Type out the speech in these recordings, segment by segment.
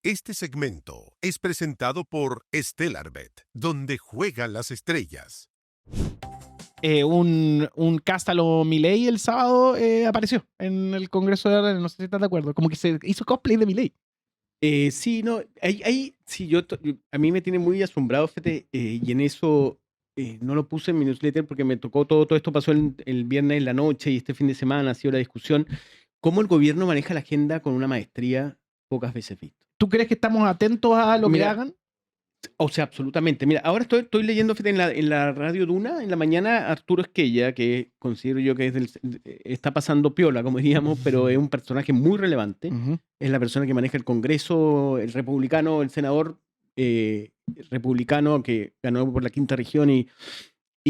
Este segmento es presentado por Stellarbet, donde juegan las estrellas. Un cast a lo Milei el sábado apareció en el Congreso de Arena, no sé si estás de acuerdo, como que se hizo cosplay de Milei. Sí, no, sí, a mí me tiene muy asombrado, fíjate, y en eso no lo puse en mi newsletter porque me tocó todo esto pasó el viernes en la noche y este fin de semana ha sido la discusión, cómo el gobierno maneja la agenda con una maestría pocas veces vista. ¿Tú crees que estamos atentos a lo que hagan? O sea, absolutamente. Mira, ahora estoy leyendo fíjate, en la Radio Duna, en la mañana, Arturo Esquella, que considero yo que está pasando piola, como diríamos, pero es un personaje muy relevante. Es la persona que maneja el Congreso, el republicano, el senador republicano que ganó por la quinta región y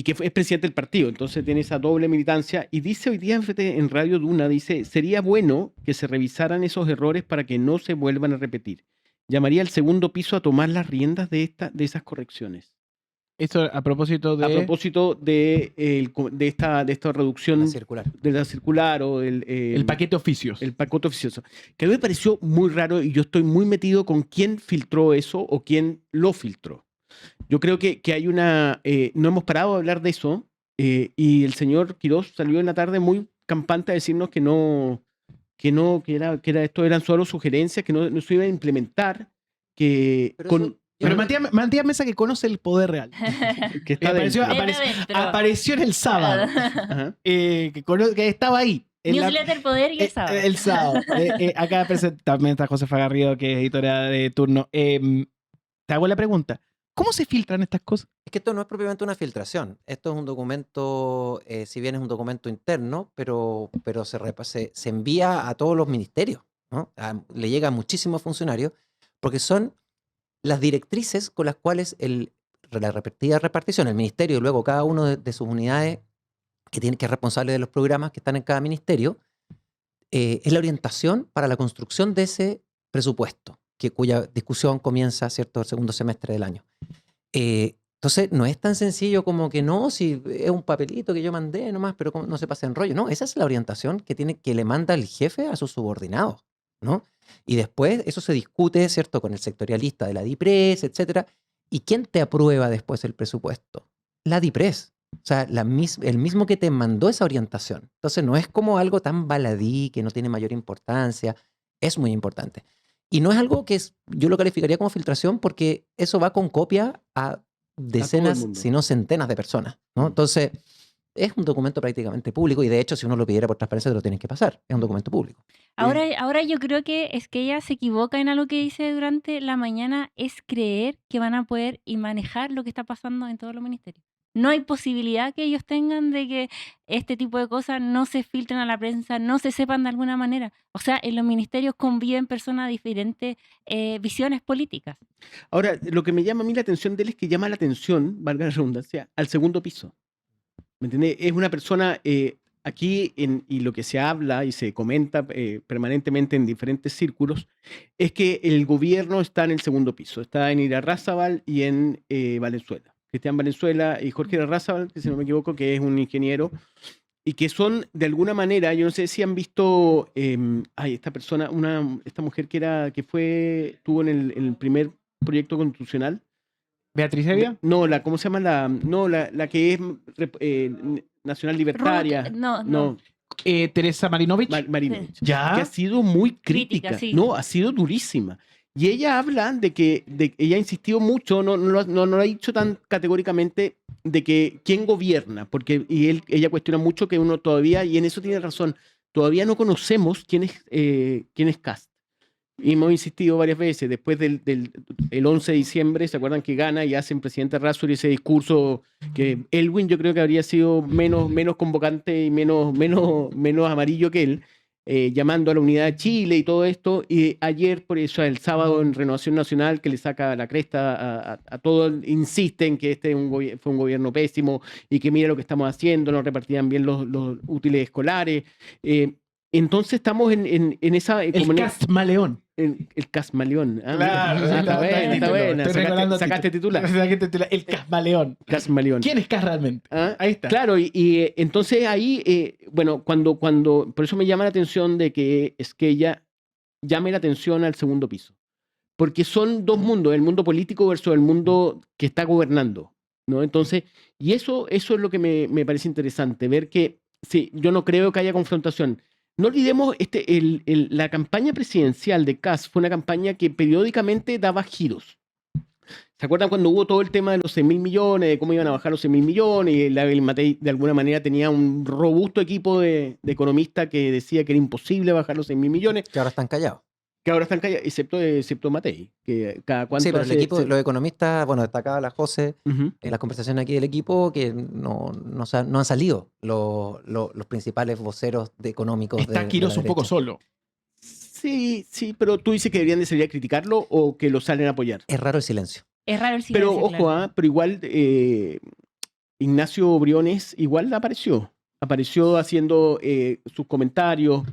que es presidente del partido. Entonces tiene esa doble militancia. Y dice hoy día fíjate, en Radio Duna, dice, sería bueno que se revisaran esos errores para que no se vuelvan a repetir. Llamaría al segundo piso a tomar las riendas de esas correcciones. Esto a propósito de... A propósito de esta reducción de la circular o el paquete oficios. El paquete oficioso. Que a mí me pareció muy raro y yo estoy muy metido con quién filtró eso o quién lo filtró. Yo creo que hay una... no hemos parado de hablar de eso y el señor Quirós salió en la tarde muy campante a decirnos que esto eran solo sugerencias, que no se iban a implementar, Pero Matías Mesa que conoce el poder real. Que está apareció en el sábado. Que estaba ahí. Newsletter Poder y el sábado. El sábado. Acá también está Josefa Garrido, que es editora de turno. Te hago la pregunta. ¿Cómo se filtran estas cosas? Es que esto no es propiamente una filtración. Esto es un documento, si bien es un documento interno, pero se envía a todos los ministerios, ¿no? Le llega a muchísimos funcionarios, porque son las directrices con las cuales la repetida repartición, el ministerio y luego cada uno de sus unidades que es responsable de los programas que están en cada ministerio, es la orientación para la construcción de ese presupuesto, cuya discusión comienza, ¿cierto?, el segundo semestre del año. Entonces, no es tan sencillo como que no, si es un papelito que yo mandé nomás, pero no se pase en rollo. No, esa es la orientación que le manda el jefe a sus subordinados, ¿no? Y después eso se discute, ¿cierto?, con el sectorialista de la DIPRES, etcétera. ¿Y quién te aprueba después el presupuesto? La DIPRES. O sea, el mismo que te mandó esa orientación. Entonces, no es como algo tan baladí, que no tiene mayor importancia. Es muy importante. Y no es algo yo lo calificaría como filtración porque eso va con copia a decenas, si no centenas de personas, ¿no? Entonces, es un documento prácticamente público y de hecho, si uno lo pidiera por transparencia, te lo tienen que pasar. Es un documento público. Ahora yo creo que es que ella se equivoca en algo que dice durante la mañana, es creer que van a poder y manejar lo que está pasando en todos los ministerios. No hay posibilidad que ellos tengan de que este tipo de cosas no se filtren a la prensa, no se sepan de alguna manera. O sea, en los ministerios conviven personas de diferentes visiones políticas. Ahora, lo que me llama a mí la atención de él es que llama la atención, valga la redundancia, al segundo piso. ¿Me entiendes? Es una persona aquí, y lo que se habla y se comenta permanentemente en diferentes círculos, es que el gobierno está en el segundo piso. Está en Irarrázaval y en Valenzuela. Cristian Valenzuela y Jorge Irarrázaval, que si no me equivoco, que es un ingeniero, y que son, de alguna manera, yo no sé si han visto, esta persona, esta mujer que estuvo en el primer proyecto constitucional. ¿Beatriz Evia? No, ¿cómo se llama? La que es nacional libertaria. No. Teresa Marinovich. Marinovich. ¿Ya? Que ha sido muy crítica. Sí. No, ha sido durísima. Y ella habla de que ella ha insistido mucho, no lo ha dicho tan categóricamente, de que quién gobierna, porque ella cuestiona mucho que uno todavía, y en eso tiene razón, todavía no conocemos quién es Kast. Y hemos insistido varias veces, después del 11 de diciembre, ¿se acuerdan que gana y hacen presidente Errázuriz ese discurso que Elwin yo creo que habría sido menos convocante y menos amarillo que él, llamando a la unidad de Chile y todo esto, y ayer, por eso, el sábado en Renovación Nacional, que le saca la cresta a todo, insiste en que fue un gobierno pésimo y que mira lo que estamos haciendo, no repartían bien los útiles escolares. Entonces estamos en esa... El Casmaleón. El Casmaleón. Claro, está buena. Sacaste titular. El Casmaleón. Casmaleón. ¿Quién es Cas realmente? Ahí está. Claro, y entonces ahí, bueno, cuando por eso me llama la atención de que ella llame la atención al segundo piso. porque son dos mundos, el mundo político versus el mundo que está gobernando, ¿no? Entonces, y eso es lo que me parece interesante, ver que, sí, yo no creo que haya confrontación. No olvidemos, la campaña presidencial de Kast fue una campaña que periódicamente daba giros. ¿Se acuerdan cuando hubo todo el tema de los 6.000 millones, de cómo iban a bajar los 6.000 millones? Y la Matei de alguna manera tenía un robusto equipo de economistas que decía que era imposible bajar los 6.000 millones, Que ahora están callados. que ahora están callados, excepto Matei, que cada cuánto Sí, pero el hace- equipo, los economistas, bueno, destacaba la José Ujú. en las conversaciones aquí del equipo, que no han salido los principales voceros económicos Está de Quirós la un poco derecha. solo. Sí, pero tú dices que deberían de salir a criticarlo o que lo salen a apoyar. Es raro el silencio. Es raro el silencio. Pero ojo, claro. pero igual Ignacio Briones igual apareció haciendo sus comentarios.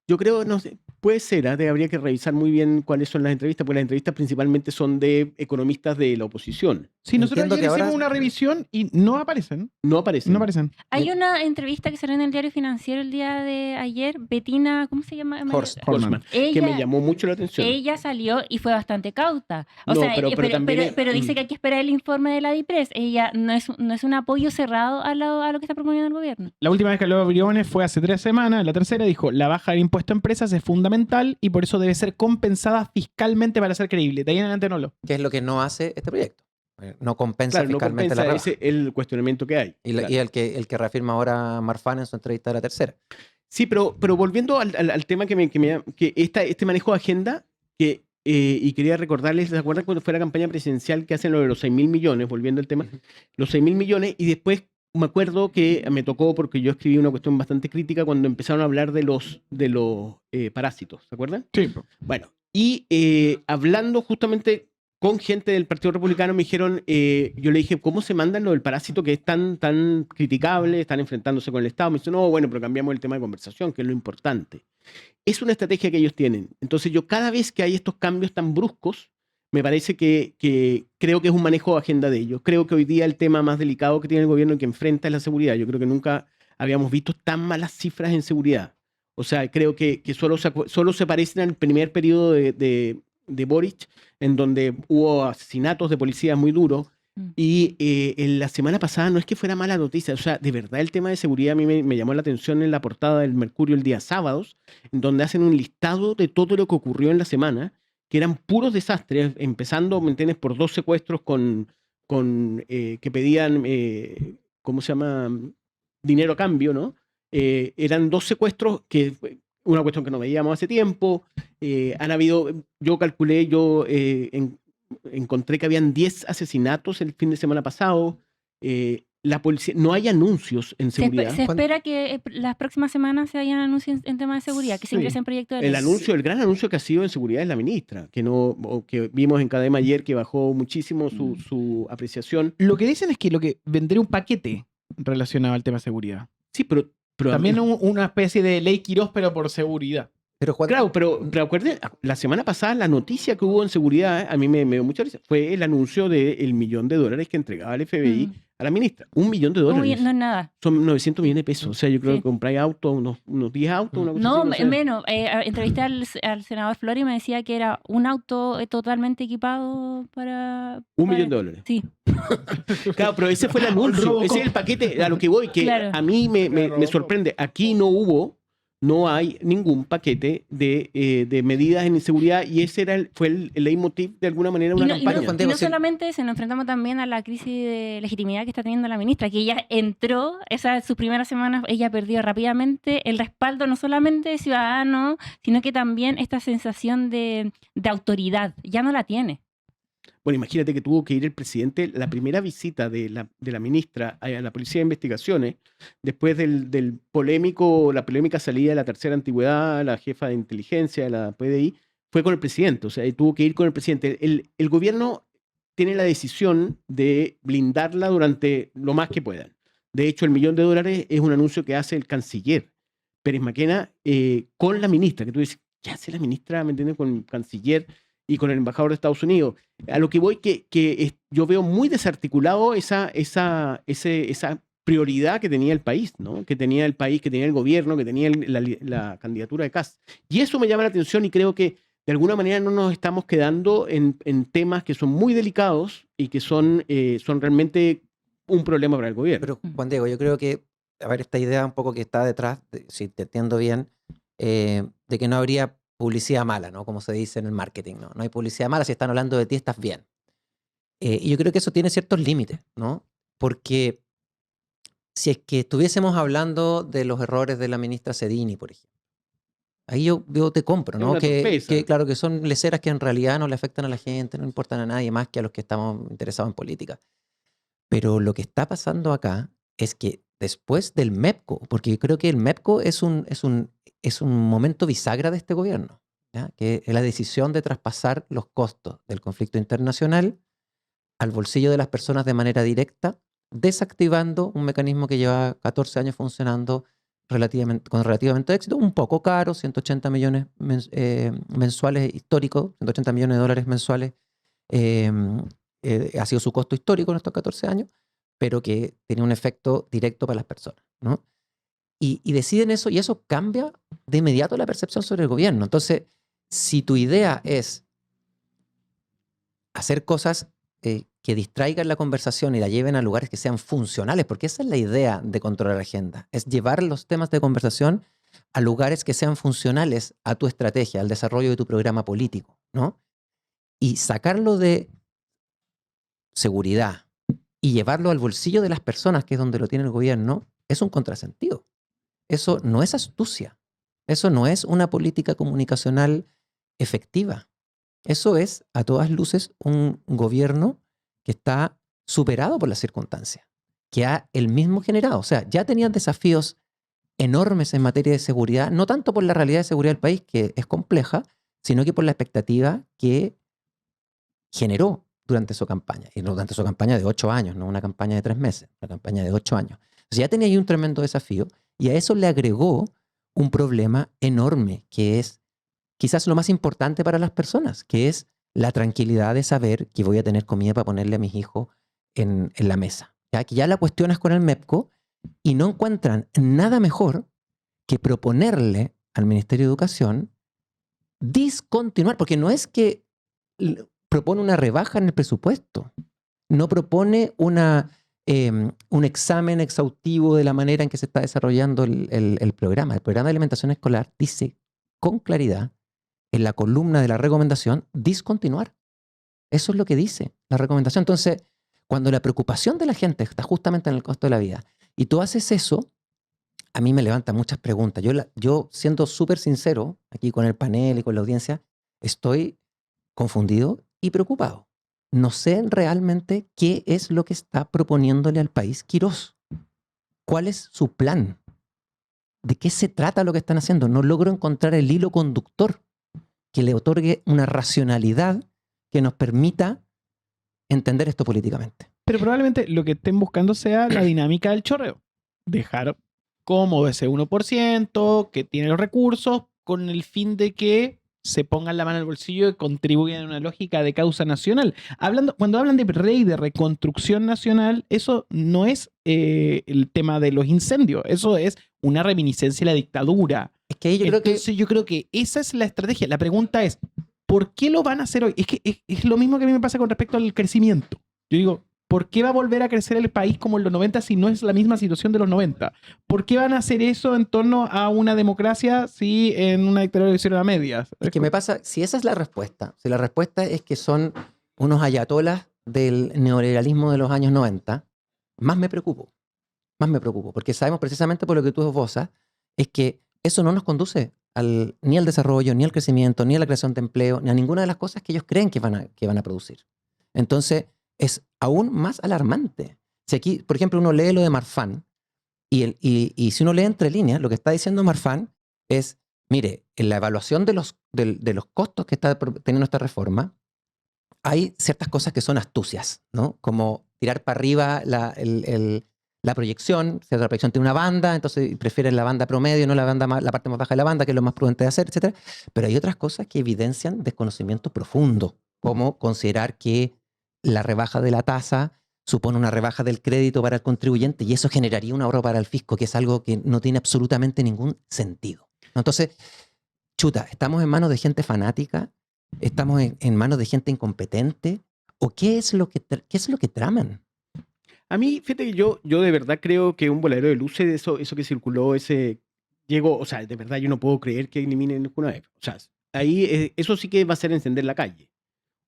Yo creo, no sé, puede ser, habría que revisar muy bien cuáles son las entrevistas, porque las entrevistas principalmente son de economistas de la oposición. Sí, nosotros Entiendo ayer que ahora- hicimos una revisión y no aparecen. No aparecen. No aparecen. Hay una entrevista que salió en el Diario Financiero el día de ayer. Bettina, ¿cómo se llama? Horst. Horstman, que me llamó mucho la atención. Ella salió y fue bastante cauta. O No, sea, pero también pero dice que hay que esperar el informe de la DIPRES. Ella no es un apoyo cerrado a lo que está proponiendo el gobierno. La última vez que habló Briones fue hace 3 semanas. La tercera dijo, la baja del impuesto a empresas es fundamental y por eso debe ser compensada fiscalmente para ser creíble. De ahí en adelante no lo. ¿Qué es lo que no hace este proyecto? No compensa Claro, no fiscalmente compensa la rebaja. ese el cuestionamiento que hay. Y el que reafirma ahora Marfan en su entrevista de la tercera. Sí, pero volviendo al tema que este manejo de agenda, y quería recordarles, ¿se acuerdan cuando fue la campaña presidencial que hacen lo de los 6.000 millones, volviendo al tema? Los 6.000 millones, y después me acuerdo que me tocó, porque yo escribí una cuestión bastante crítica cuando empezaron a hablar de los parásitos, ¿se acuerdan? Sí. Bueno, y hablando justamente con gente del Partido Republicano me dijeron, yo le dije, ¿cómo se mandan lo del parásito que es tan criticable, están enfrentándose con el Estado? Me dice, no, bueno, pero cambiamos el tema de conversación, que es lo importante. Es una estrategia que ellos tienen. Entonces yo cada vez que hay estos cambios tan bruscos, me parece que creo que es un manejo de agenda de ellos. Creo que hoy día el tema más delicado que tiene el gobierno y que enfrenta es la seguridad. Yo creo que nunca habíamos visto tan malas cifras en seguridad. O sea, creo que solo se parecen al primer periodo de Boric, en donde hubo asesinatos de policías muy duros. Y en la semana pasada no es que fuera mala noticia, o sea, de verdad el tema de seguridad a mí me llamó la atención en la portada del Mercurio el día sábados, en donde hacen un listado de todo lo que ocurrió en la semana, que eran puros desastres, empezando, ¿me entiendes?, por 2 secuestros que pedían, ¿cómo se llama?, dinero a cambio, ¿no? Eran 2 secuestros que una cuestión que no veíamos hace tiempo. Han habido, yo calculé, encontré que habían 10 asesinatos el fin de semana pasado. La policía, no hay anuncios en seguridad. Se espera que las próximas semanas se hayan anuncios en tema de seguridad, que se Sí. ingresen proyectos de ley. El gran anuncio que ha sido en seguridad es la ministra, que vimos en Cadema ayer que bajó muchísimo su apreciación. Lo que dicen es que vendría un paquete relacionado al tema de seguridad. Sí, pero También una especie de ley Quirós, pero por seguridad. Pero Juan, claro, pero acuérdense, la semana pasada la noticia que hubo en seguridad, a mí me dio mucha risa, fue el anuncio del $1 millón que entregaba el FBI a la ministra. $1 millón. No es nada. Son 900 millones de pesos. O sea, yo creo Sí. que compráis autos, unos 10 autos, una cosa No, así, sé. menos. Entrevisté al senador Flores y me decía que era un auto totalmente equipado para... $1 millón. Sí. Claro, pero ese fue el anuncio, ese es el paquete a lo que voy, que Claro. a mí me sorprende. Aquí no hay ningún paquete de medidas en seguridad y ese fue el leitmotiv de alguna manera de una campaña. Juan Y Diego, no sí. solamente eso, nos enfrentamos también a la crisis de legitimidad que está teniendo la ministra, que ella entró, sus primeras semanas, ella perdió rápidamente el respaldo no solamente de ciudadanos, sino que también esta sensación de autoridad, ya no la tiene. Bueno, imagínate que tuvo que ir el presidente, la primera visita de la ministra a la Policía de Investigaciones, después la polémica salida de la tercera antigüedad, la jefa de inteligencia de la PDI, fue con el presidente, o sea, y tuvo que ir con el presidente. El gobierno tiene la decisión de blindarla durante lo más que puedan. De hecho, el $1 millón es un anuncio que hace el canciller Pérez Maquena con la ministra, que tú dices, ¿qué hace la ministra, me entiendes, con el canciller y con el embajador de Estados Unidos? A lo que voy, que yo veo muy desarticulado esa prioridad que tenía el país, ¿no? Que tenía el país, que tenía el gobierno, que tenía la candidatura de Kast. Y eso me llama la atención y creo que de alguna manera no nos estamos quedando en temas que son muy delicados y que son realmente un problema para el gobierno. Pero Juan Diego, yo creo que, a ver, esta idea un poco que está detrás, si te entiendo bien, de que no habría publicidad mala, ¿no? Como se dice en el marketing, ¿no? No hay publicidad mala, si están hablando de ti estás bien. Y yo creo que eso tiene ciertos límites, ¿no? Porque si es que estuviésemos hablando de los errores de la ministra Sedini, por ejemplo, ahí yo te compro, Es ¿no? una torpeza. Claro, que son leceras que en realidad no le afectan a la gente, no importan a nadie más que a los que estamos interesados en política. Pero lo que está pasando acá es que después del MEPCO, porque yo creo que el MEPCO es un momento bisagra de este gobierno, ¿ya? Que es la decisión de traspasar los costos del conflicto internacional al bolsillo de las personas de manera directa, desactivando un mecanismo que lleva 14 años funcionando con relativamente éxito, un poco caro, 180 millones mensuales históricos, 180 millones de dólares mensuales, ha sido su costo histórico en estos 14 años, pero que tiene un efecto directo para las personas, ¿no? Y deciden eso, y eso cambia de inmediato la percepción sobre el gobierno. Entonces, si tu idea es hacer cosas que distraigan la conversación y la lleven a lugares que sean funcionales, porque esa es la idea de controlar la agenda, es llevar los temas de conversación a lugares que sean funcionales a tu estrategia, al desarrollo de tu programa político, ¿no? Y sacarlo de seguridad y llevarlo al bolsillo de las personas, que es donde lo tiene el gobierno, es un contrasentido. Eso no es astucia. Eso no es una política comunicacional efectiva. Eso es, a todas luces, un gobierno que está superado por las circunstancias, que ha él mismo generado. O sea, ya tenían desafíos enormes en materia de seguridad, no tanto por la realidad de seguridad del país, que es compleja, sino que por la expectativa que generó durante su campaña. Y durante su campaña de 8 años, no una campaña de 3 meses, una campaña de 8 años. Entonces ya tenía ahí un tremendo desafío, y a eso le agregó un problema enorme, que es quizás lo más importante para las personas, que es la tranquilidad de saber que voy a tener comida para ponerle a mis hijos en la mesa. ¿Ya? Que ya la cuestionas con el MEPCO y no encuentran nada mejor que proponerle al Ministerio de Educación discontinuar, porque no es que propone una rebaja en el presupuesto, no propone un examen exhaustivo de la manera en que se está desarrollando el programa. El programa de alimentación escolar dice con claridad en la columna de la recomendación discontinuar. Eso es lo que dice la recomendación. Entonces, cuando la preocupación de la gente está justamente en el costo de la vida y tú haces eso, a mí me levanta muchas preguntas. Yo siendo súper sincero aquí con el panel y con la audiencia, estoy confundido y preocupado. No sé realmente qué es lo que está proponiéndole al país Quirós. ¿Cuál es su plan? ¿De qué se trata lo que están haciendo? No logro encontrar el hilo conductor que le otorgue una racionalidad que nos permita entender esto políticamente. Pero probablemente lo que estén buscando sea la dinámica del chorreo. Dejar cómodo ese 1% que tiene los recursos con el fin de que se pongan la mano en el bolsillo y contribuyan a una lógica de causa nacional. Cuando hablan de de reconstrucción nacional, eso no es el tema de los incendios, eso es una reminiscencia de la dictadura. Es que ahí yo creo que esa es la estrategia. La pregunta es, ¿por qué lo van a hacer hoy? Es que es lo mismo que a mí me pasa con respecto al crecimiento. Yo digo, ¿por qué va a volver a crecer el país como en los 90 si no es la misma situación de los 90? ¿Por qué van a hacer eso en torno a una democracia si en una dictadura lo hicieron a medias? Es que me pasa, si esa es la respuesta, si la respuesta es que son unos ayatolas del neoliberalismo de los años 90, más me preocupo, porque sabemos precisamente por lo que tú esbozas, es que eso no nos conduce ni al desarrollo, ni al crecimiento, ni a la creación de empleo, ni a ninguna de las cosas que ellos creen que van a producir. Entonces, es aún más alarmante. Si aquí, por ejemplo, uno lee lo de Marfan, y si uno lee entre líneas, lo que está diciendo Marfan es, mire, en la evaluación de los costos que está teniendo esta reforma, hay ciertas cosas que son astucias, ¿no? Como tirar para arriba la proyección. Si la proyección tiene una banda, entonces prefieren la banda promedio, no la parte más baja de la banda, que es lo más prudente de hacer, etc. Pero hay otras cosas que evidencian desconocimiento profundo, como considerar que la rebaja de la tasa supone una rebaja del crédito para el contribuyente y eso generaría un ahorro para el fisco, que es algo que no tiene absolutamente ningún sentido. Entonces, chuta, ¿estamos en manos de gente fanática? ¿Estamos en manos de gente incompetente? ¿O qué es lo que traman? A mí, fíjate que yo de verdad creo que un voladero de luces, eso que circuló, llegó, o sea, de verdad yo no puedo creer que eliminen el Cunave. O sea, ahí eso sí que va a ser encender la calle.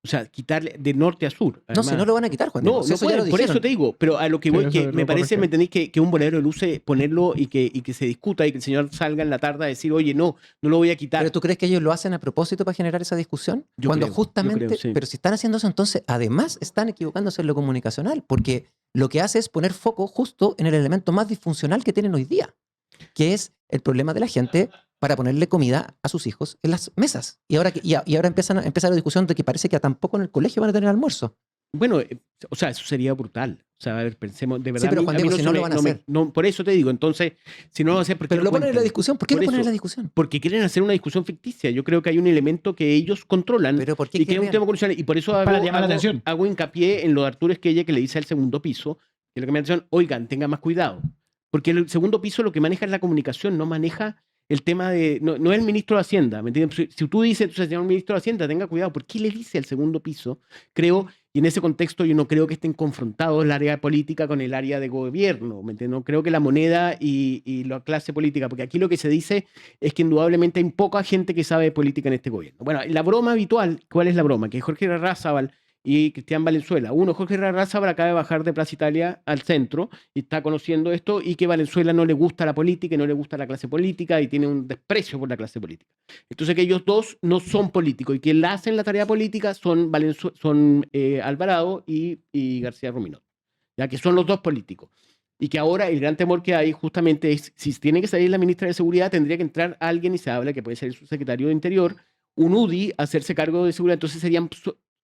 O sea, quitarle de norte a sur. No, si no lo van a quitar, Juan No, Diego, no si eso ya pueden, lo por eso dijeron. te digo, pero a lo que Sí, voy, eso que lo me parece, correcto. ¿me entendéis? Que un voladero de luces, ponerlo y que se discuta y que el señor salga en la tarde a decir, oye, no lo voy a quitar. ¿Pero tú crees que ellos lo hacen a propósito para generar esa discusión? Yo Cuando creo, justamente, yo creo, sí. pero si están haciendo eso, entonces además están equivocándose en lo comunicacional, porque lo que hace es poner foco justo en el elemento más disfuncional que tienen hoy día, que es el problema de la gente para ponerle comida a sus hijos en las mesas. Y ahora empieza la discusión de que parece que tampoco en el colegio van a tener almuerzo. Bueno, o sea, eso sería brutal. O sea, a ver, pensemos, de verdad. pero, a mí- Juan a mí Diego, si se no lo me- van a no me- hacer. no, por eso te digo, entonces, si no lo van a hacer, ¿por qué Pero lo ponen en la cuentan? discusión. ¿Por qué Por lo ponen en eso, la discusión? Porque quieren hacer una discusión ficticia. Yo creo que hay un elemento que ellos controlan Pero ¿por qué y que es un querrían? tema condicional. Y por eso Para llamar la atención. hago hincapié en lo de Arturo Esquella que le dice al segundo piso, que lo que me da atención, oigan, tengan más cuidado. Porque el segundo piso lo que maneja es la comunicación, no maneja el tema de. No es el ministro de Hacienda, ¿me entiendes? Si tú dices, entonces, señor ministro de Hacienda, tenga cuidado. ¿Por qué le dice al segundo piso? Creo, y en ese contexto yo no creo que estén confrontados el área política con el área de gobierno, ¿me entiendes? No creo que la moneda y la clase política, porque aquí lo que se dice es que indudablemente hay poca gente que sabe de política en este gobierno. Bueno, la broma habitual, ¿cuál es la broma? Que Jorge Larrazábal y Cristian Valenzuela. Jorge Larrazábal acaba de bajar de Plaza Italia al centro y está conociendo esto y que Valenzuela no le gusta la política y no le gusta la clase política y tiene un desprecio por la clase política. Entonces que ellos dos no son políticos y quien la hacen la tarea política son Alvarado y García Ruminot, ya que son los dos políticos. Y que ahora el gran temor que hay justamente es, si tiene que salir la ministra de Seguridad, tendría que entrar alguien y se habla que puede ser el subsecretario de Interior, un UDI, hacerse cargo de seguridad. Entonces serían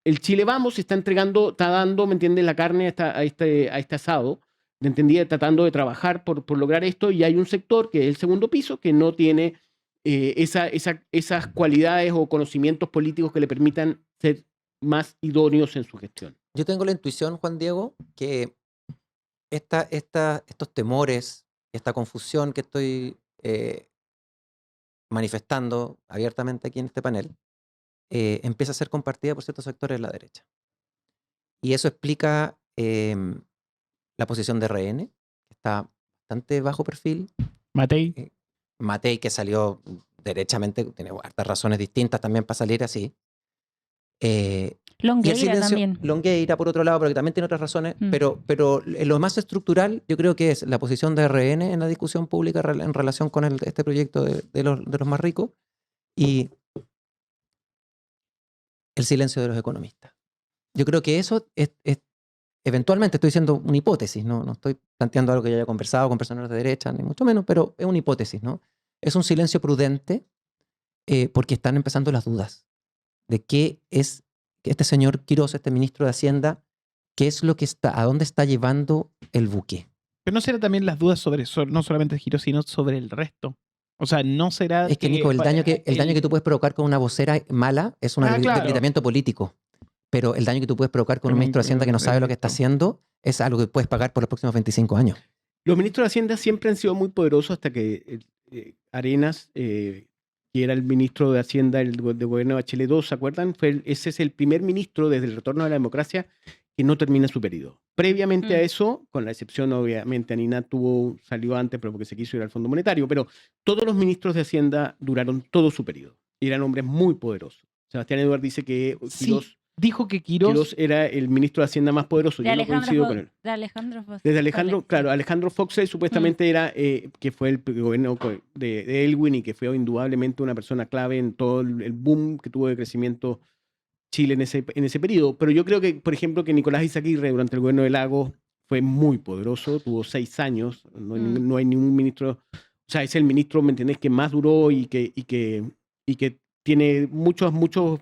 el Chile Vamos está entregando, está dando, ¿me entiendes?, la carne a este asado, ¿me entendía? Tratando de trabajar por lograr esto, y hay un sector, que es el segundo piso, que no tiene esas cualidades o conocimientos políticos que le permitan ser más idóneos en su gestión. Yo tengo la intuición, Juan Diego, que estos temores, esta confusión que estoy manifestando abiertamente aquí en este panel, empieza a ser compartida por ciertos sectores de la derecha. Y eso explica la posición de RN, que está bastante bajo perfil. Matei. Matei, que salió derechamente, tiene hartas razones distintas también para salir así. Y el Longueira silencio, también. Longueira por otro lado, pero que también tiene otras razones, Mm. pero lo más estructural yo creo que es la posición de RN en la discusión pública en relación con este proyecto de los más ricos y el silencio de los economistas. Yo creo que eso es eventualmente, estoy diciendo una hipótesis, no estoy planteando algo que yo haya conversado con personas de derecha, ni mucho menos, pero es una hipótesis, ¿no? Es un silencio prudente porque están empezando las dudas de qué es que este señor Quirós, este ministro de Hacienda, qué es lo que está, a dónde está llevando el buque. Pero no será también las dudas sobre no solamente el giro, sino sobre el resto. O sea, no será. Es que, Nico, el daño que tú puedes provocar con una vocera mala es un claro. debilitamiento político. Pero el daño que tú puedes provocar con un ministro de Hacienda que no sabe lo que está haciendo es algo que puedes pagar por los próximos 25 años. Los ministros de Hacienda siempre han sido muy poderosos hasta que Arenas, que era el ministro de Hacienda del gobierno de Bachelet II, ¿se acuerdan? Ese es el primer ministro desde el retorno de la democracia que no termina su periodo. Previamente a eso, con la excepción, obviamente, Anina salió antes, pero porque se quiso ir al Fondo Monetario, pero todos los ministros de Hacienda duraron todo su periodo. Y eran hombres muy poderosos. Sebastián Eduard dice que Quirós, dijo que Quirós era el ministro de Hacienda más poderoso. Yo no coincido con él. De Alejandro Fox. Desde Alejandro, claro, Alejandro Fox supuestamente era, que fue el gobierno de Elwin y que fue indudablemente una persona clave en todo el boom que tuvo de crecimiento Chile en ese periodo. Pero yo creo que, por ejemplo, que Nicolás Izaguirre durante el gobierno de Lagos fue muy poderoso, tuvo 6 años, no hay ningún ministro, o sea, es el ministro, ¿me entendés?, que más duró y que tiene muchos,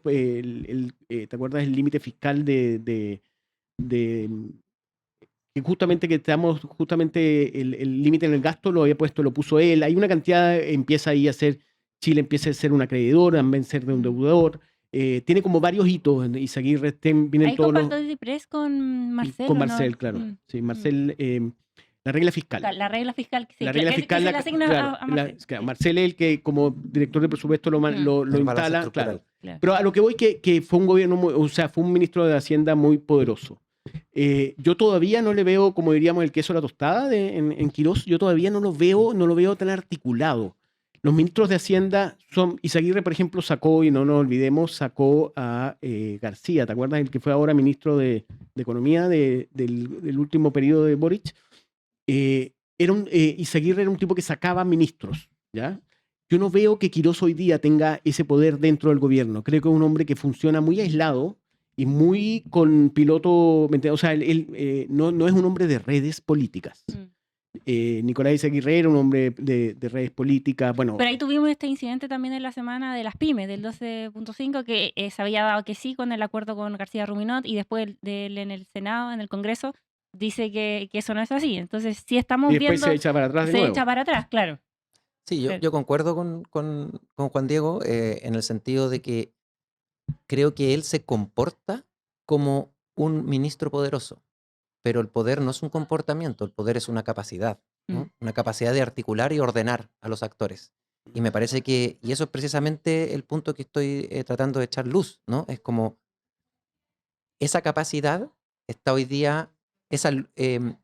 ¿te acuerdas el límite fiscal que justamente que estamos, justamente el límite en el gasto lo puso él. Hay una cantidad, Chile empieza a ser un acreedor, también ser de un deudor. Tiene como varios hitos, Izaguirre, vienen Ahí todos los... compartió Dipres con Marcel. Con ¿o no? Marcel, claro. Sí, Marcel La regla fiscal. La regla fiscal, sí, La regla que fiscal, se le asigna claro, a Marcel. claro, Marcel es el que como director de presupuesto lo Mm. lo El balance instala, estructural. claro. Claro. Pero a lo que voy que fue un gobierno, o sea, fue un ministro de Hacienda muy poderoso. Yo todavía no le veo, como diríamos, el queso a la tostada en Quirós, yo todavía no lo veo tan articulado. Los ministros de Hacienda son, Izaguirre, por ejemplo, sacó, y no nos olvidemos, sacó a García, ¿te acuerdas? El que fue ahora ministro de Economía del último periodo de Boric. Izaguirre era un tipo que sacaba ministros, ¿ya? Yo no veo que Quirós hoy día tenga ese poder dentro del gobierno. Creo que es un hombre que funciona muy aislado y muy con piloto, ¿me entiendes? O sea, él no es un hombre de redes políticas. Nicolás Izaguirre era un hombre de redes políticas, bueno. Pero ahí tuvimos este incidente también en la semana de las pymes, del 12.5, que se había dado que sí con el acuerdo con García Ruminot y después en el Senado, en el Congreso, dice que eso no es así. Entonces, sí estamos Y después viendo... se echa para atrás de Se nuevo. echa para atrás, claro. Sí, Claro. yo concuerdo con Juan Diego en el sentido de que creo que él se comporta como un ministro poderoso, pero el poder no es un comportamiento, el poder es una capacidad, ¿no? Una capacidad de articular y ordenar a los actores. Y me parece que, y eso es precisamente el punto que estoy tratando de echar luz, ¿no? Es como esa capacidad está hoy día en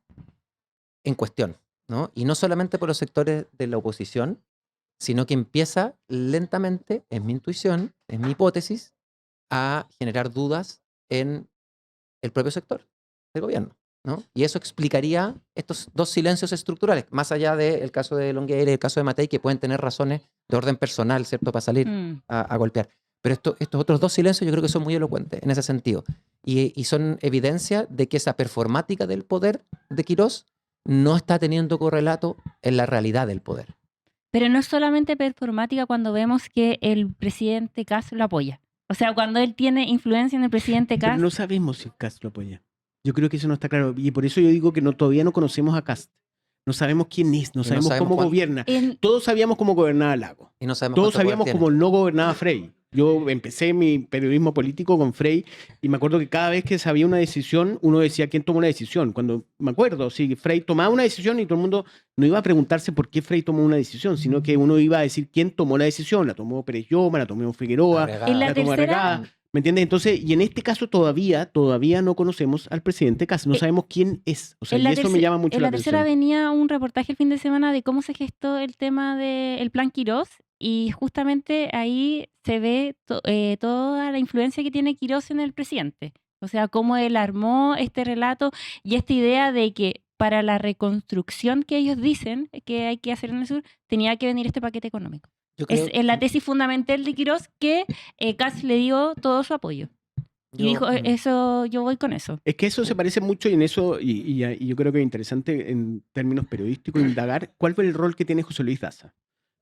cuestión, ¿no? Y no solamente por los sectores de la oposición, sino que empieza lentamente, es mi intuición, es mi hipótesis, a generar dudas en el propio sector del gobierno, ¿no? Y eso explicaría estos dos silencios estructurales, más allá del caso de Longueira y el caso de Matei, que pueden tener razones de orden personal, ¿cierto?, para salir a golpear. Pero estos otros dos silencios yo creo que son muy elocuentes en ese sentido. Y son evidencia de que esa performática del poder de Quirós no está teniendo correlato en la realidad del poder. Pero no es solamente performática cuando vemos que el presidente Kast lo apoya. O sea, cuando él tiene influencia en el presidente Pero Kast... no sabemos si Kast lo apoya. Yo creo que eso no está claro. Y por eso yo digo que todavía no conocemos a Kast. No sabemos quién es, no sabemos cómo gobierna. Todos sabíamos cómo gobernaba Lago. Y no sabemos Todos sabíamos cómo no gobernaba Frey. Yo empecé mi periodismo político con Frey y me acuerdo que cada vez que se había una decisión, uno decía quién tomó una decisión. Cuando me acuerdo, si Frey tomaba una decisión y todo el mundo no iba a preguntarse por qué Frey tomó una decisión, sino que uno iba a decir quién tomó la decisión. La tomó Pérez Lloma, la tomó Figueroa, la tomó Arregada. ¿Me entiendes? Entonces, y en este caso todavía no conocemos al presidente Kast, no sabemos quién es. O sea, y eso me llama mucho la atención. En la tercera venía un reportaje el fin de semana de cómo se gestó el tema del plan Quirós y justamente ahí se ve toda la influencia que tiene Quirós en el presidente. O sea, cómo él armó este relato y esta idea de que para la reconstrucción que ellos dicen que hay que hacer en el sur, tenía que venir este paquete económico. Es la tesis fundamental de Quirós que Kast le dio todo su apoyo. Y dijo, eso, yo voy con eso. Es que eso se parece mucho y en eso, y yo creo que es interesante en términos periodísticos indagar cuál fue el rol que tiene José Luis Daza.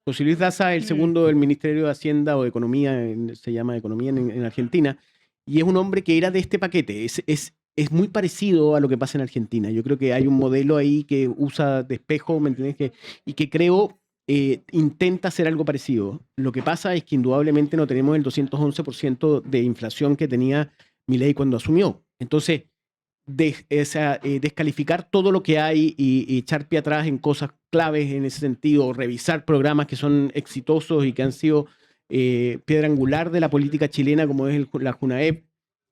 José Luis Daza es el segundo del Ministerio de Hacienda o de Economía, se llama Economía en Argentina, y es un hombre que era de este paquete. Es muy parecido a lo que pasa en Argentina. Yo creo que hay un modelo ahí que usa de espejo, ¿me entiendes? Y que creo intenta hacer algo parecido. Lo que pasa es que indudablemente no tenemos el 211% de inflación que tenía Milei cuando asumió. Entonces, descalificar todo lo que hay y echar pie atrás en cosas claves en ese sentido, revisar programas que son exitosos y que han sido piedra angular de la política chilena como es la Junaep,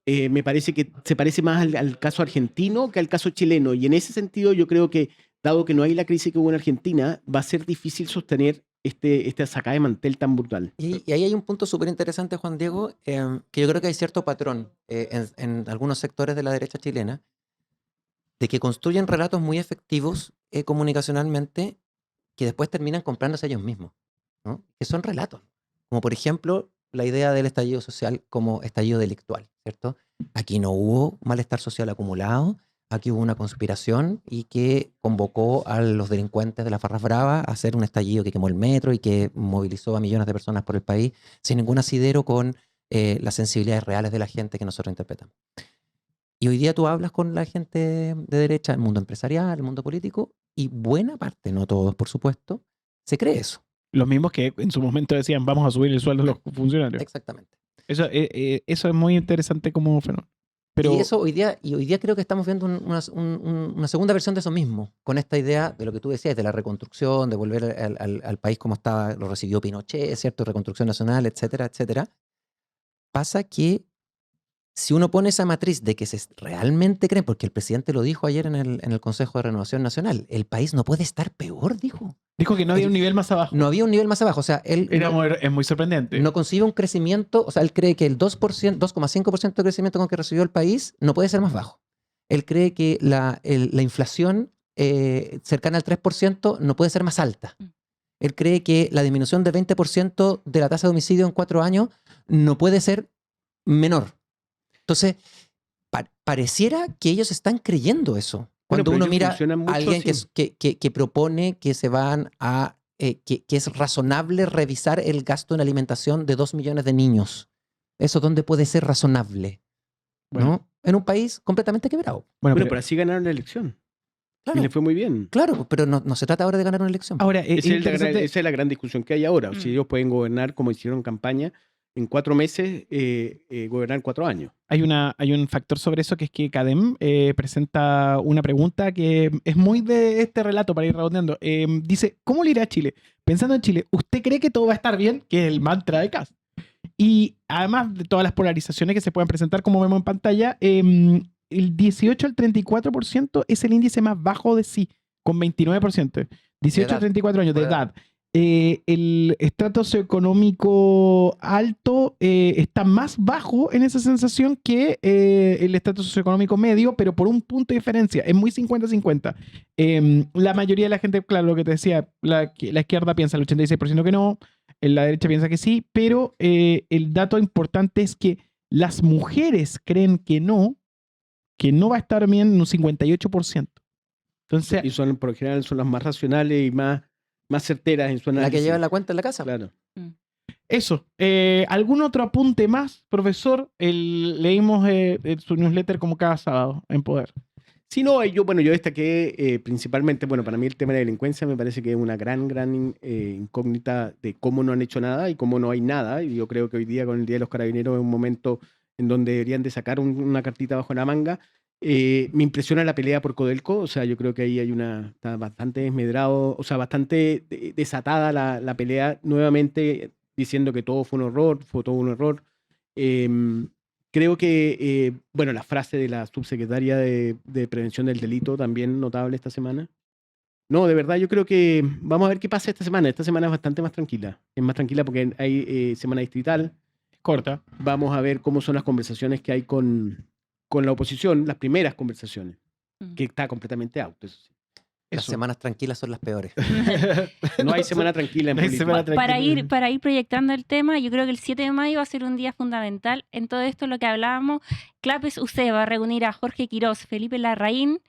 me parece que se parece más al caso argentino que al caso chileno. Y en ese sentido yo creo que dado que no hay la crisis que hubo en Argentina, va a ser difícil sostener esta sacada de mantel tan brutal. Y ahí hay un punto súper interesante, Juan Diego, que yo creo que hay cierto patrón en algunos sectores de la derecha chilena, de que construyen relatos muy efectivos comunicacionalmente que después terminan comprándose ellos mismos, ¿no? Que son relatos. Como por ejemplo, la idea del estallido social como estallido delictual, ¿cierto? Aquí no hubo malestar social acumulado, aquí hubo una conspiración y que convocó a los delincuentes de las Barras Bravas a hacer un estallido que quemó el metro y que movilizó a millones de personas por el país sin ningún asidero con las sensibilidades reales de la gente que nosotros interpretamos. Y hoy día tú hablas con la gente de derecha, el mundo empresarial, el mundo político, y buena parte, no todos por supuesto, se cree eso. Los mismos que en su momento decían vamos a subir el sueldo a los funcionarios. Exactamente. Eso es muy interesante como fenómeno. Pero Y hoy día creo que estamos viendo una segunda versión de eso mismo, con esta idea de lo que tú decías, de la reconstrucción, de volver al país como estaba, lo recibió Pinochet, ¿cierto? Reconstrucción nacional, etcétera, etcétera. Pasa que si uno pone esa matriz de que se realmente creen, porque el presidente lo dijo ayer en el Consejo de Renovación Nacional, el país no puede estar peor, dijo. dijo que no había un nivel más abajo. No había un nivel más abajo, o sea, él Es muy sorprendente. no concibe un crecimiento, o sea, él cree que el 2,5% de crecimiento con que recibió el país no puede ser más bajo. Él cree que la inflación cercana al 3% no puede ser más alta. Él cree que la disminución de 20% de la tasa de homicidio en 4 años no puede ser menor. Entonces, pareciera que ellos están creyendo eso. Cuando pero uno ellos mira funcionan mucho a alguien así. que propone que se van a que es razonable revisar el gasto en alimentación de 2 millones de niños. ¿Eso dónde puede ser razonable? Bueno. ¿No? En un país completamente quebrado. Bueno, Bueno, pero así ganaron la elección. Y Claro, le fue muy bien. claro, pero no se trata ahora de ganar una elección. ahora, es Esa interesante- es la gran discusión que hay ahora. Si ellos pueden gobernar como hicieron campaña, en 4 meses, gobernar 4 años. hay un factor sobre eso que es que Cadem presenta una pregunta que es muy de este relato para ir redondeando. Dice, ¿cómo le irá a Chile? Pensando en Chile, ¿usted cree que todo va a estar bien? Que es el mantra de Kast. Y además de todas las polarizaciones que se pueden presentar, como vemos en pantalla, el 18 al 34% es el índice más bajo de sí, con 29%. 18 a edad. 34 años de De edad. edad. El estrato socioeconómico alto está más bajo en esa sensación que el estrato socioeconómico medio, pero por un punto de diferencia. Es muy 50-50. La mayoría de la gente, claro, lo que te decía, la izquierda piensa el 86% que no, la derecha piensa que sí, pero el dato importante es que las mujeres creen que no va a estar bien en un 58%. Entonces, Y son, por lo general, son las más racionales y más certeras en su La análisis. que lleva la cuenta en la casa. Claro. eso. ¿Algún otro apunte más, profesor? Leímos su newsletter como cada sábado en Poder. Sí, no, yo destaqué principalmente, bueno, para mí el tema de la delincuencia me parece que es una gran incógnita de cómo no han hecho nada y cómo no hay nada. Y yo creo que hoy día, con el Día de los Carabineros, es un momento en donde deberían de sacar una cartita bajo la manga. Me impresiona la pelea por Codelco, o sea, yo creo que ahí está bastante desmedrado, o sea, bastante desatada la pelea, nuevamente diciendo que todo fue un error. Creo que, bueno, la frase de la subsecretaria de Prevención del Delito también notable esta semana. No, de verdad, yo creo que vamos a ver qué pasa esta semana. Esta semana es bastante más tranquila. Es más tranquila porque hay semana distrital. Corta. Vamos a ver cómo son las conversaciones que hay con la oposición, las primeras conversaciones, que está completamente out, eso sí. Las Eso. semanas tranquilas son las peores. No hay semana tranquila en No hay política. semana tranquila. Para ir proyectando el tema, yo creo que el 7 de mayo va a ser un día fundamental en todo esto, lo que hablábamos. Clapes UC va a reunir a Jorge Quirós, Felipe Larraín,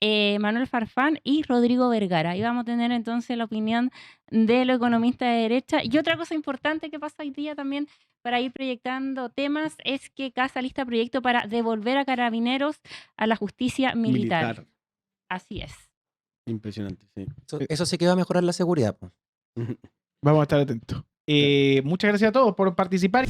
Manuel Farfán y Rodrigo Vergara. Ahí vamos a tener entonces la opinión de los economistas de derecha. Y otra cosa importante que pasa hoy día también para ir proyectando temas es que Casa lista proyecto para devolver a carabineros a la justicia militar. Así es. Impresionante, sí. Eso sí que va a mejorar la seguridad. Vamos a estar atentos. Muchas gracias a todos por participar.